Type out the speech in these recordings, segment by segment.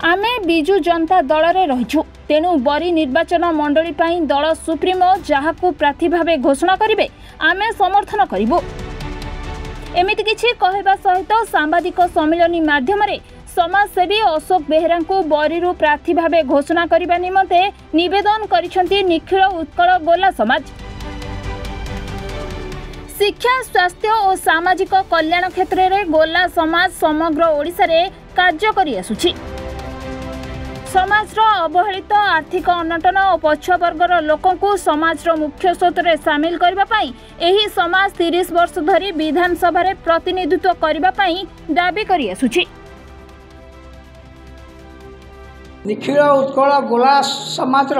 आमे बिजु जनता दल रे रहिछु तेणु बरी निर्वाचन मंडली पाई दल सुप्रीमो जहाकू प्रार्थी भावे घोषणा करिवे आमे समर्थन करिवो एमिति किछि कहबा सहित सांबादिक सम्मेलन माध्यम रे समाजसेवी अशोक बेहेरा को बरीरू प्रार्थी भावे घोषणा करने निमंते निवेदन करिसेंती निखिल उत्कल गोला समाज। शिक्षा स्वास्थ्य और सामाजिक कल्याण क्षेत्र में गोला समाज समग्र ओडिशा रे कार्य करि आसुछि। समाजर अवहेलित आर्थिक अनटन और पछवर्गर लोकंकु समाजर मुख्य स्रोत रे सामिल करबा पई एही समाज 30 वर्ष धरी विधानसभा रे प्रतिनिधित्व करबा पई दाबी करि आसुछि। निखिल उत्कल गोला समाज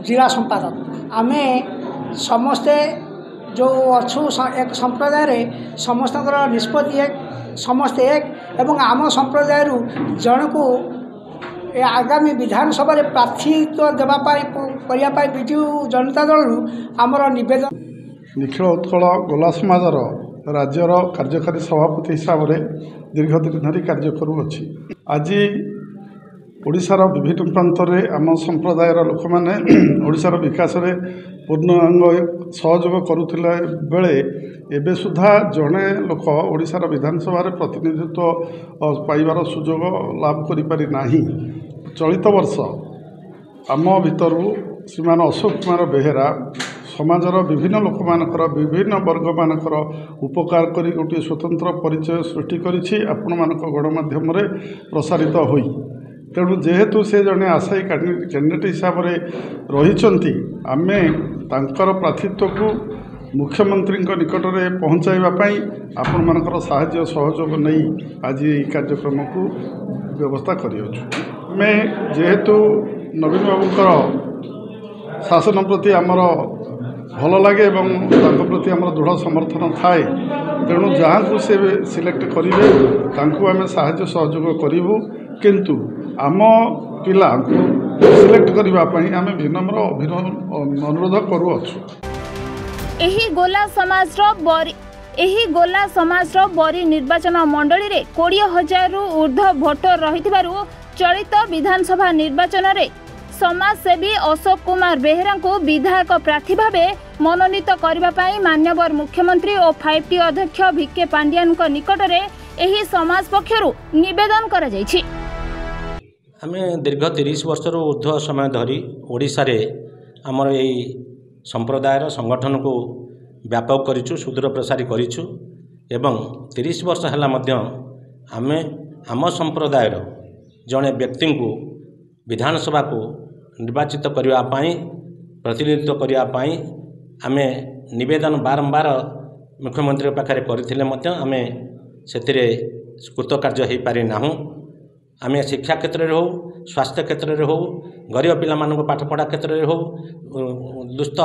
जिला संपादक आमे समस्ते जो अच्छु एक संप्रदाय रे समस्त निष्पत्ति एक समस्ते एक एवं आम संप्रदाय जन को आगामी विधानसभा प्रार्थीत्व देवाई विजु जनता दल आमर निवेदन। निखिल उत्कल गोला समाज राज्यर कार्यकारी सभापति हिसाब से दीर्घ दिन धरी कार्य करुअछि। आज ओडिशार विभिन्न प्रांत में आम संप्रदायर लोक मैंने ओडिशार विकास में पूर्णांग सहयोग करुथिला बेले एबे सुधा जड़े लोक ओडिशार विधानसभा प्रतिनिधित्व पाइबार सुजोग लाभ करि नाही। चलित वर्ष आम भितर श्रीमान अशोक कुमार बेहेरा समाजर विभिन्न लोक मानकर विभिन्न वर्ग मानकर उपकार करी गोटे स्वतंत्र परिचय सृष्टि करिछि आपण मानक गणमाध्यम रे प्रसारित होई। तेणु जेहेतु से जड़े आशायी कैंडिडेट हिसाब से रही आमे तांकर प्रार्थीत्व को मुख्यमंत्री निकट में पहुँचाइवाई आपण मानकर साहाय्य सहयोग नहीं आज ये कार्यक्रम को व्यवस्था करियछु। मैं जेहेतु नवीन बाबूकर शासन प्रति आमर भल लगे एवं तांको प्रति आमर दृढ़ समर्थन थाए तेणु जहाँ को से सिलेक्ट करेंगे तांको आमे साहाय्य सहयोग करूँ किंतु आम पिला सिलेक्ट करने आम विनम्र अनुरोध करुअछु। एही गोला समाजर बरी निर्वाचन मंडली रे 20,000 रु ऊर्ध्व भोटर रहिथिबारु चलित विधानसभा निर्वाचन रे समाजसेवी अशोक कुमार बेहेरा को विधायक प्रार्थी भावे मनोनीत करबा पई माननीय मुख्यमंत्री और 5T अध्यक्ष भिके पांडियान को निकट रे एही समाज पक्षरु निवेदन करा जायछि। आमे दीर्घ 30 वर्ष ऊर्ध्व समय धरी ओडिशा रे आमर यही संप्रदायर संगठन को व्यापक करिछु सुदूर प्रसारी करिछु एवं 30 वर्ष हैला मध्य आमे आम संप्रदायर जड़े व्यक्ति को विधानसभा को निर्वाचित करने पाई प्रतिनिधित्व करने पाई आमे निवेदन बारंबार मुख्यमंत्री पाखे करथिले मध्य आमे सेतिरे कृतकार्य हो पारि नाहु। आमे शिक्षा क्षेत्र में हो स्वास्थ्य क्षेत्र में हो गरीब पिला मानक पाठपढ़ा क्षेत्र में हो दुष्ट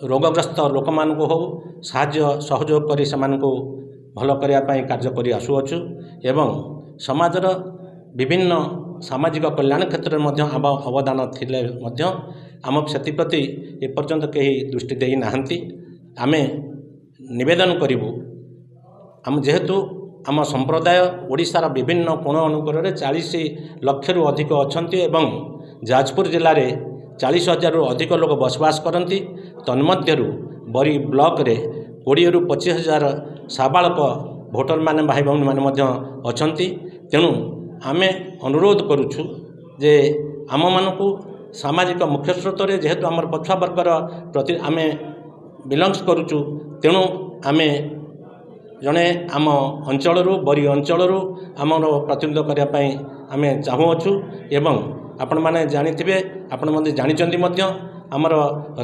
रोगग्रस्त लोक मान हो साहाय्य सहयोग करी सेमानकु भल करने कार्य करि आसुअछु एवं समाजर विभिन्न सामाजिक कल्याण क्षेत्र में अवदान थिले मध्य आम सेप्रति एपर्यंत कहीं दृष्टि दे नाहंती। आमे निवेदन करिवु आम जेहेतु आम संप्रदाय ओडिशार विभिन्न कोण अनुकूल 40 लाख रु अधिक अछंती एवं जाजपुर जिले में 40,000 रु अधिक लोग बसवास करती तन्मध्यरु बरी ब्लॉक रे 20 रु 25,000 साबालक भोटर माने भाई भौणी माने मध्य अछंती। तेणु आमे अनुरोध करुछु जे आम मानकु सामाजिक मुख्य स्रोत रे जेहेतु आमर पछुआ वर्गर प्रति आमे बिलंग्स करुछु तेणु आमे जड़े आम अंचल बरी अंचल आमर प्रतिनिधित्व करने आम चाहूँछु एवं आपण मैंने जानी आपण मैंने जानते आमर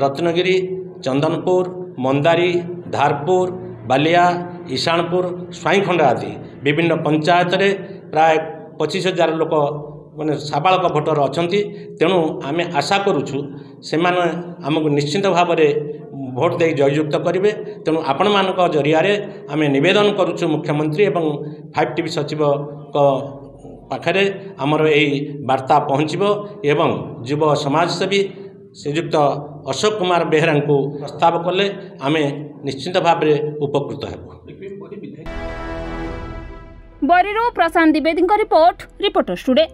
रत्नगिरी चंदनपुर मंदारी धारपुर बालिया ईशानपुर स्वाईखंडा आदि विभिन्न पंचायत रे प्राय 25,000 लोक माने साबालक भोटर अछंती। तेणु आम आशा करुछु से आमको निश्चित भाव में भोट दे जययुक्त करेंगे। तेणु आपण मानक जरिया आम निवेदन करुछु मुख्यमंत्री एवं 5T सचिव पाखरे आमर यही वार्ता पहुँचब एवं युव समाजसेवी श्रीयुक्त अशोक कुमार बेहेरा को प्रस्ताव कले आम निश्चित भाव में उपकृत हेबु। बरीरू प्रशांत द्विवेदी रिपोर्ट रिपोर्टर्स टुडे।